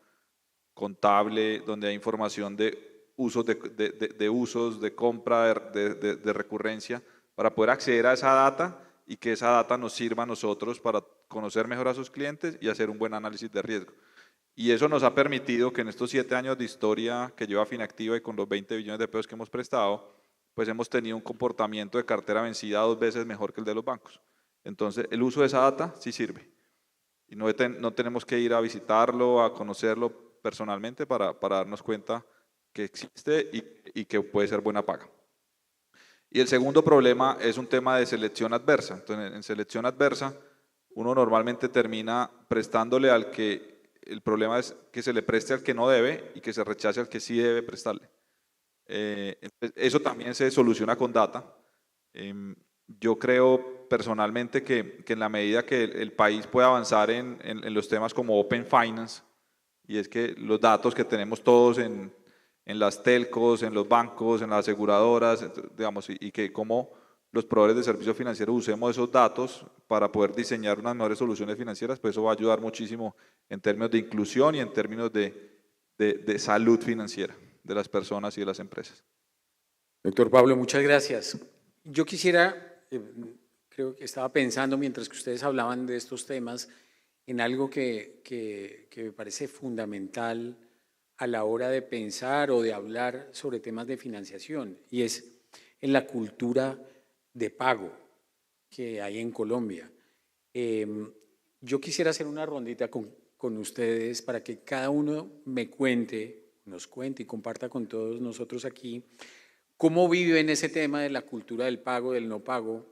contable, donde hay información de usos, de compra, de recurrencia, para poder acceder a esa data y que esa data nos sirva a nosotros para conocer mejor a sus clientes y hacer un buen análisis de riesgo. Y eso nos ha permitido que en estos 7 años de historia que lleva Finactiva y con los 20 billones de pesos que hemos prestado, pues hemos tenido un comportamiento de cartera vencida 2 veces mejor que el de los bancos. Entonces, el uso de esa data sí sirve. Y no tenemos que ir a visitarlo, a conocerlo personalmente para darnos cuenta que existe y que puede ser buena paga. Y el segundo problema es un tema de selección adversa. Entonces, en selección adversa, uno normalmente termina prestándole al que, el problema es que se le preste al que no debe y que se rechace al que sí debe prestarle. Eso también se soluciona con data. Yo creo personalmente que en la medida que el país pueda avanzar en los temas como Open Finance, y es que los datos que tenemos todos en las telcos, en los bancos, en las aseguradoras, digamos, y que como los proveedores de servicios financieros usemos esos datos para poder diseñar unas mejores soluciones financieras, pues eso va a ayudar muchísimo en términos de inclusión y en términos de salud financiera de las personas y de las empresas. Doctor Pablo, muchas gracias. Yo quisiera, creo que estaba pensando mientras que ustedes hablaban de estos temas, en algo que me parece fundamental a la hora de pensar o de hablar sobre temas de financiación, y es en la cultura de pago que hay en Colombia. Yo quisiera hacer una rondita con ustedes para que cada uno nos cuente y comparta con todos nosotros aquí cómo viven ese tema de la cultura del pago, del no pago,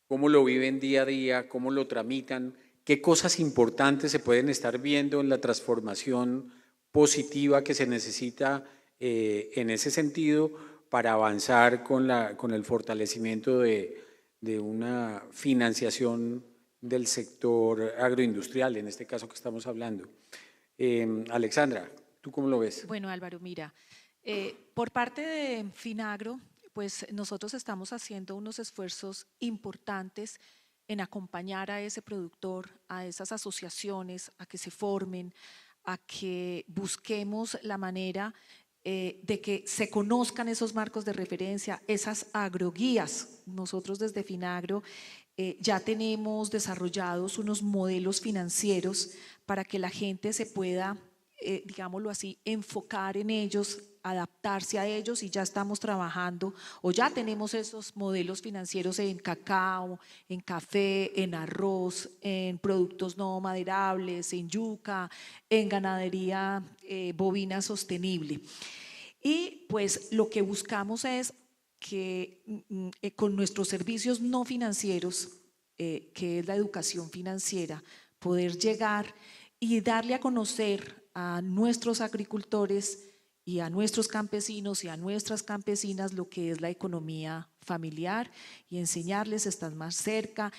cómo lo viven día a día, cómo lo tramitan, qué cosas importantes se pueden estar viendo en la transformación positiva que se necesita en ese sentido para avanzar con el fortalecimiento de una financiación del sector agroindustrial, en este caso que estamos hablando. Alexandra, ¿tú cómo lo ves? Bueno, Álvaro, mira, por parte de Finagro, pues nosotros estamos haciendo unos esfuerzos importantes en acompañar a ese productor, a esas asociaciones, a que se formen, a que busquemos la manera de que se conozcan esos marcos de referencia, esas agroguías. Nosotros desde Finagro ya tenemos desarrollados unos modelos financieros para que la gente se pueda, digámoslo así, enfocar en ellos, adaptarse a ellos, y ya estamos trabajando o ya tenemos esos modelos financieros en cacao, en café, en arroz, en productos no maderables, en yuca, en ganadería bovina sostenible. Y pues lo que buscamos es que con nuestros servicios no financieros, que es la educación financiera, poder llegar y darle a conocer a nuestros agricultores y a nuestros campesinos y a nuestras campesinas lo que es la economía familiar y enseñarles, estar más cerca,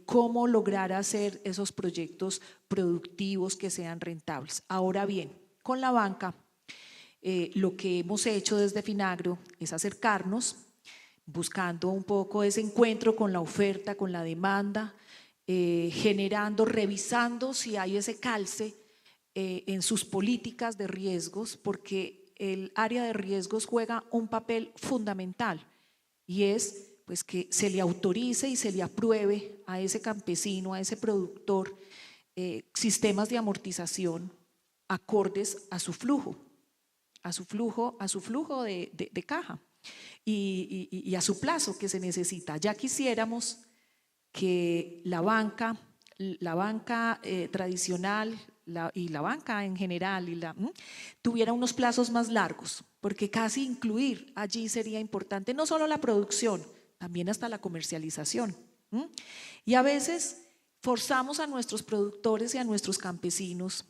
cómo lograr hacer esos proyectos productivos que sean rentables. Ahora bien, con la banca, lo que hemos hecho desde Finagro es acercarnos, buscando un poco ese encuentro con la oferta, con la demanda, generando, revisando si hay ese calce en sus políticas de riesgos, porque el área de riesgos juega un papel fundamental, y es pues que se le autorice y se le apruebe a ese campesino, a ese productor, sistemas de amortización acordes a su flujo, de caja y a su plazo que se necesita. Ya quisiéramos que la banca tradicional y la banca en general tuviera unos plazos más largos, porque casi incluir allí sería importante no solo la producción, también hasta la comercialización. Y a veces forzamos a nuestros productores y a nuestros campesinos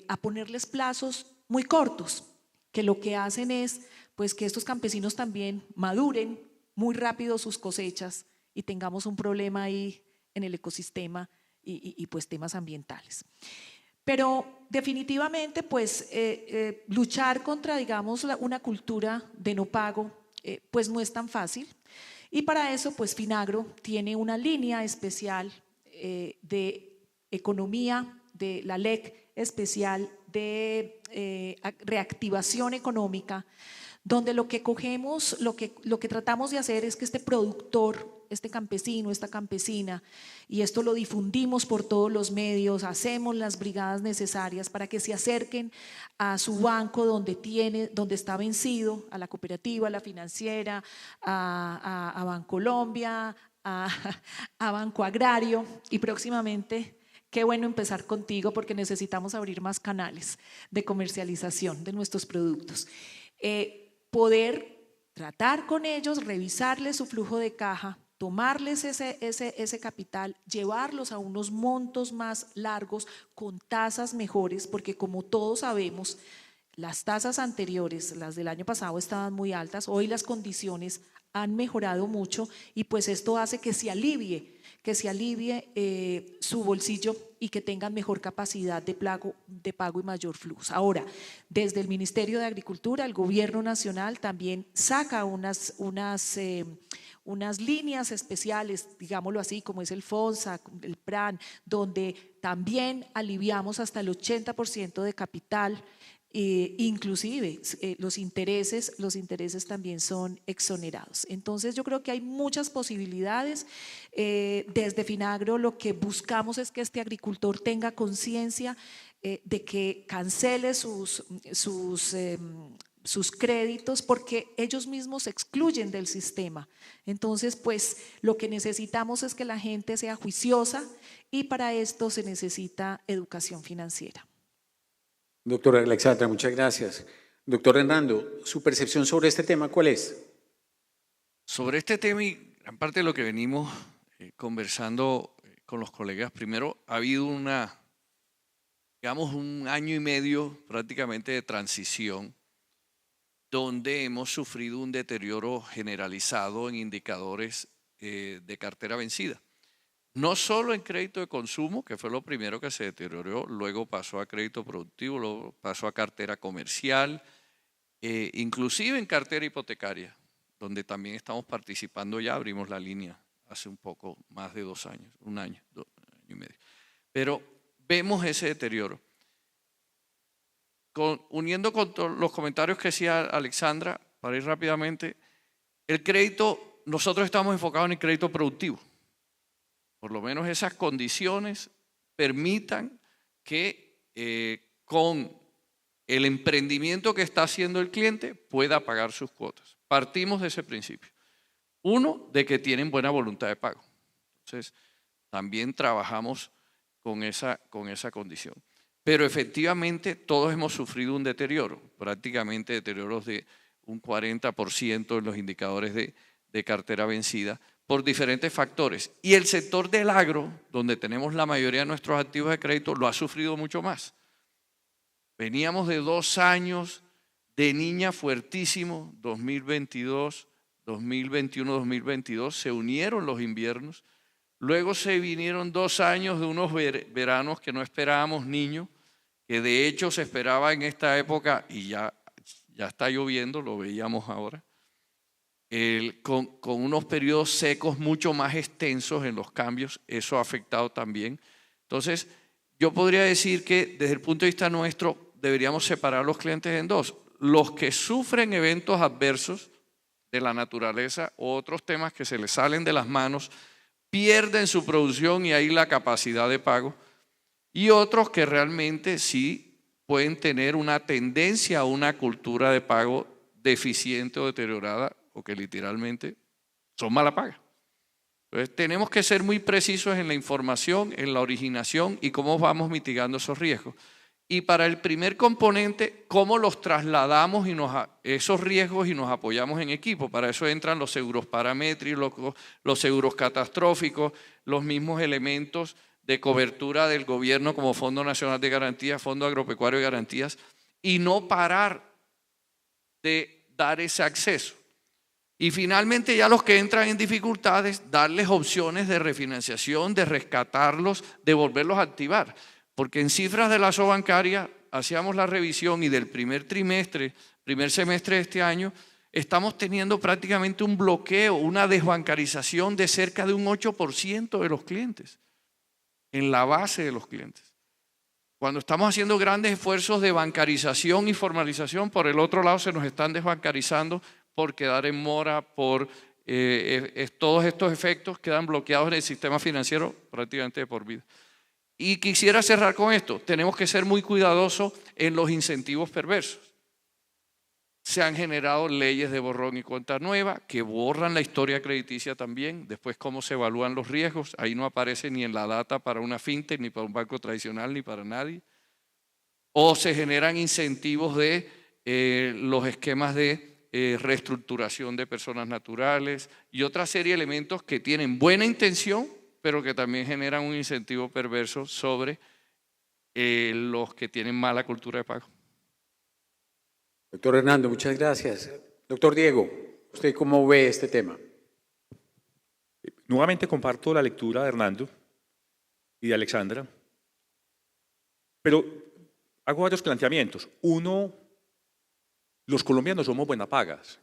a ponerles plazos muy cortos, que lo que hacen es pues que estos campesinos también maduren muy rápido sus cosechas y tengamos un problema ahí en el ecosistema y pues temas ambientales. Pero definitivamente pues luchar contra, digamos, una cultura de no pago pues no es tan fácil, y para eso pues Finagro tiene una línea especial de economía de la LEC especial de reactivación económica, donde lo que cogemos, lo que tratamos de hacer es que este productor, este campesino, esta campesina, y esto lo difundimos por todos los medios, hacemos las brigadas necesarias para que se acerquen a su banco donde está vencido, a la cooperativa, a la financiera, a Bancolombia, a Banco Agrario, y próximamente, qué bueno empezar contigo porque necesitamos abrir más canales de comercialización de nuestros productos. Poder tratar con ellos, revisarles su flujo de caja, tomarles ese capital, llevarlos a unos montos más largos con tasas mejores, porque como todos sabemos, las tasas anteriores, las del año pasado, estaban muy altas. Hoy las condiciones han mejorado mucho y pues esto hace que se alivie su bolsillo y que tengan mejor capacidad de pago y mayor flujo. Ahora, desde el Ministerio de Agricultura, el Gobierno Nacional también saca unas líneas especiales, digámoslo así, como es el FONSA, el PRAN, donde también aliviamos hasta el 80% de capital. Inclusive los intereses también son exonerados. Entonces yo creo que hay muchas posibilidades. Desde Finagro lo que buscamos es que este agricultor tenga conciencia de que cancele sus créditos, porque ellos mismos se excluyen del sistema. Entonces, pues lo que necesitamos es que la gente sea juiciosa, y para esto se necesita educación financiera. Doctora Alexandra, muchas gracias. Doctor Hernando, ¿su percepción sobre este tema cuál es? Sobre este tema y gran parte de lo que venimos conversando con los colegas, primero ha habido un año y medio prácticamente de transición, donde hemos sufrido un deterioro generalizado en indicadores de cartera vencida. No solo en crédito de consumo, que fue lo primero que se deterioró, luego pasó a crédito productivo, luego pasó a cartera comercial, inclusive en cartera hipotecaria, donde también estamos participando ya, abrimos la línea hace un poco más de 2 años, un año y medio. Pero vemos ese deterioro. Uniendo con los comentarios que decía Alexandra, para ir rápidamente, el crédito, nosotros estamos enfocados en el crédito productivo. Por lo menos esas condiciones permitan que con el emprendimiento que está haciendo el cliente pueda pagar sus cuotas. Partimos de ese principio. Uno, de que tienen buena voluntad de pago. Entonces, también trabajamos con esa condición. Pero efectivamente todos hemos sufrido un deterioro, prácticamente deterioros de un 40% en los indicadores de cartera vencida, por diferentes factores. Y el sector del agro, donde tenemos la mayoría de nuestros activos de crédito, lo ha sufrido mucho más. Veníamos de 2 años de niña fuertísimo, 2022, 2021, 2022, se unieron los inviernos. Luego se vinieron 2 años de unos veranos que no esperábamos, niños, que de hecho se esperaba en esta época y ya está lloviendo, lo veíamos ahora. Con unos periodos secos mucho más extensos en los cambios, eso ha afectado también. Entonces, yo podría decir que desde el punto de vista nuestro deberíamos separar a los clientes en 2. Los que sufren eventos adversos de la naturaleza o otros temas que se les salen de las manos, pierden su producción y ahí la capacidad de pago. Y otros que realmente sí pueden tener una tendencia a una cultura de pago deficiente o deteriorada, o que literalmente son mala paga. Entonces tenemos que ser muy precisos en la información, en la originación y cómo vamos mitigando esos riesgos. Y para el primer componente, cómo los trasladamos esos riesgos y nos apoyamos en equipo. Para eso entran los seguros paramétricos, los seguros catastróficos, los mismos elementos de cobertura del gobierno como Fondo Nacional de Garantías, Fondo Agropecuario de Garantías, y no parar de dar ese acceso. Y finalmente ya los que entran en dificultades, darles opciones de refinanciación, de rescatarlos, de volverlos a activar. Porque en cifras de la Sobancaria hacíamos la revisión y del primer semestre de este año, estamos teniendo prácticamente un bloqueo, una desbancarización de cerca de un 8% de los clientes, en la base de los clientes. Cuando estamos haciendo grandes esfuerzos de bancarización y formalización, por el otro lado se nos están desbancarizando por quedar en mora, por todos estos efectos quedan bloqueados en el sistema financiero prácticamente de por vida. Y quisiera cerrar con esto, tenemos que ser muy cuidadosos en los incentivos perversos. Se han generado leyes de borrón y cuenta nueva que borran la historia crediticia también, después cómo se evalúan los riesgos, ahí no aparece ni en la data para una fintech, ni para un banco tradicional, ni para nadie. O se generan incentivos de los esquemas de reestructuración de personas naturales y otra serie de elementos que tienen buena intención, pero que también generan un incentivo perverso sobre los que tienen mala cultura de pago. Doctor Hernando, muchas gracias. Doctor Diego, ¿usted cómo ve este tema? Nuevamente comparto la lectura de Hernando y de Alexandra, pero hago varios planteamientos. Uno, los colombianos somos buenapagas,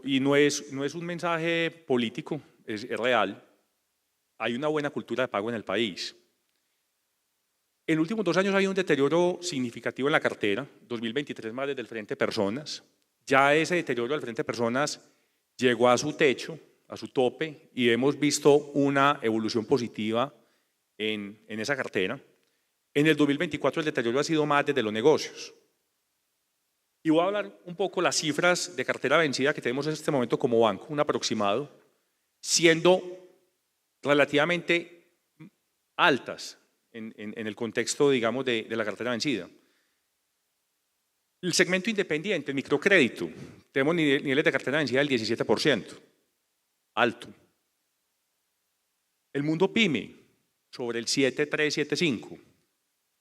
y no es un mensaje político, es real. Hay una buena cultura de pago en el país. En los últimos 2 años ha habido un deterioro significativo en la cartera, 2023 más desde el Frente Personas. Ya ese deterioro del Frente Personas llegó a su techo, a su tope, y hemos visto una evolución positiva en esa cartera. En el 2024 el deterioro ha sido más desde los negocios. Y voy a hablar un poco las cifras de cartera vencida que tenemos en este momento como banco, un aproximado, siendo relativamente altas en el contexto, digamos, de la cartera vencida. El segmento independiente, el microcrédito, tenemos niveles de cartera vencida del 17%, alto. El mundo PYME, sobre el 7,3, 7,5,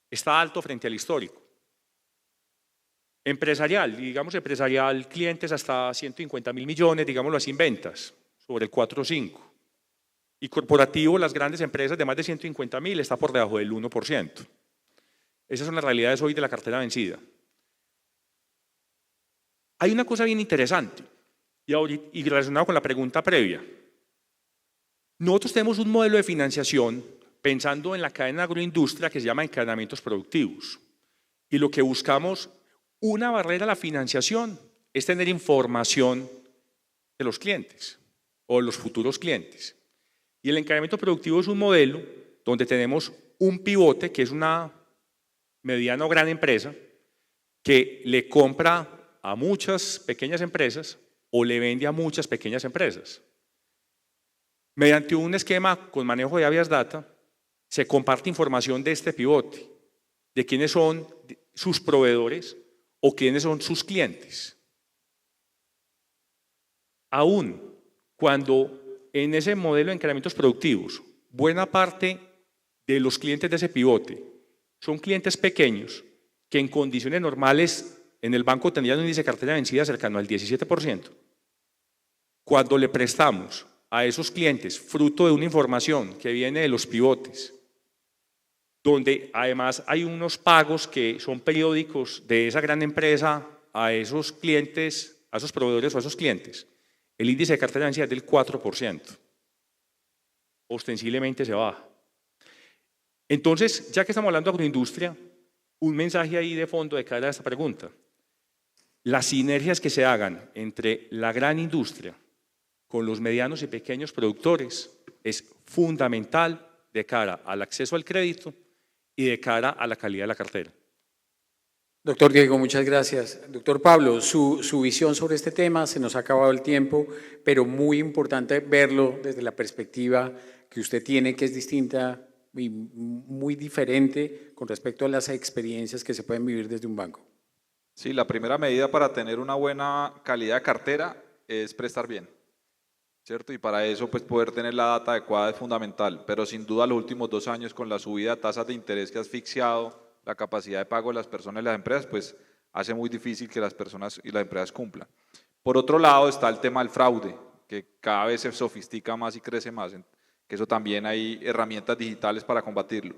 está alto frente al histórico. Empresarial, digamos empresarial, clientes hasta 150.000 millones, digámoslo así, en ventas, sobre el 4,5. Y corporativo, las grandes empresas de más de 150.000 está por debajo del 1%. Esas son las realidades hoy de la cartera vencida. Hay una cosa bien interesante y relacionado con la pregunta previa. Nosotros tenemos un modelo de financiación pensando en la cadena agroindustria que se llama encadenamientos productivos. Y lo que buscamos, una barrera a la financiación, es tener información de los clientes o los futuros clientes. Y el encadenamiento productivo es un modelo donde tenemos un pivote, que es una mediana o gran empresa, que le compra a muchas pequeñas empresas o le vende a muchas pequeñas empresas. Mediante un esquema con manejo de habeas data, se comparte información de este pivote, de quiénes son sus proveedores o quiénes son sus clientes. Aún cuando en ese modelo de encadenamientos productivos, buena parte de los clientes de ese pivote son clientes pequeños que en condiciones normales en el banco tendrían un índice de cartera vencida cercano al 17%. Cuando le prestamos a esos clientes fruto de una información que viene de los pivotes, donde además hay unos pagos que son periódicos de esa gran empresa a esos clientes, a esos proveedores o a esos clientes, el índice de cartera vencida es del 4%. Ostensiblemente se baja. Entonces, ya que estamos hablando de agroindustria, un mensaje ahí de fondo de cara a esta pregunta. Las sinergias que se hagan entre la gran industria con los medianos y pequeños productores es fundamental de cara al acceso al crédito y de cara a la calidad de la cartera. Doctor Diego, muchas gracias. Doctor Pablo, su visión sobre este tema, se nos ha acabado el tiempo, pero muy importante verlo desde la perspectiva que usted tiene, que es distinta y muy diferente con respecto a las experiencias que se pueden vivir desde un banco. Sí, la primera medida para tener una buena calidad de cartera es prestar bien, ¿cierto? Y para eso, pues poder tener la data adecuada es fundamental, pero sin duda los últimos 2 años con la subida de tasas de interés que ha asfixiado la capacidad de pago de las personas y las empresas, pues hace muy difícil que las personas y las empresas cumplan. Por otro lado está el tema del fraude, que cada vez se sofistica más y crece más, que eso también hay herramientas digitales para combatirlo.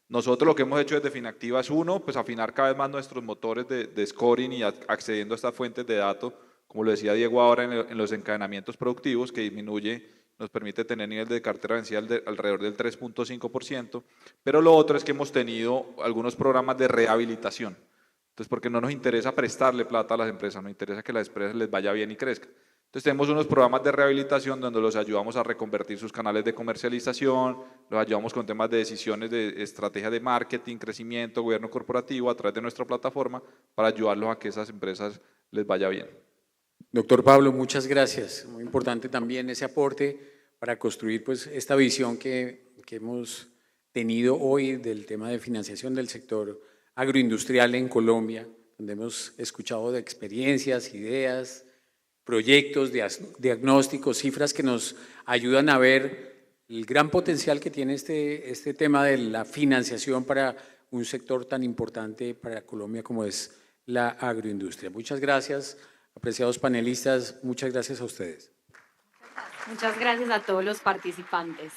Nosotros lo que hemos hecho desde Finactiva es pues afinar cada vez más nuestros motores de scoring y accediendo a estas fuentes de datos, como lo decía Diego ahora en los encadenamientos productivos, que disminuye nos permite tener nivel de cartera vencida alrededor del 3.5%, pero lo otro es que hemos tenido algunos programas de rehabilitación. Entonces, porque no nos interesa prestarle plata a las empresas, nos interesa que las empresas les vaya bien y crezcan. Entonces, tenemos unos programas de rehabilitación donde los ayudamos a reconvertir sus canales de comercialización, los ayudamos con temas de decisiones de estrategia de marketing, crecimiento, gobierno corporativo a través de nuestra plataforma para ayudarlos a que esas empresas les vaya bien. Doctor Pablo, muchas gracias. Muy importante también ese aporte para construir pues, esta visión que hemos tenido hoy del tema de financiación del sector agroindustrial en Colombia, donde hemos escuchado de experiencias, ideas, proyectos, diagnósticos, cifras que nos ayudan a ver el gran potencial que tiene este tema de la financiación para un sector tan importante para Colombia como es la agroindustria. Muchas gracias, apreciados panelistas, muchas gracias a ustedes. Muchas gracias a todos los participantes.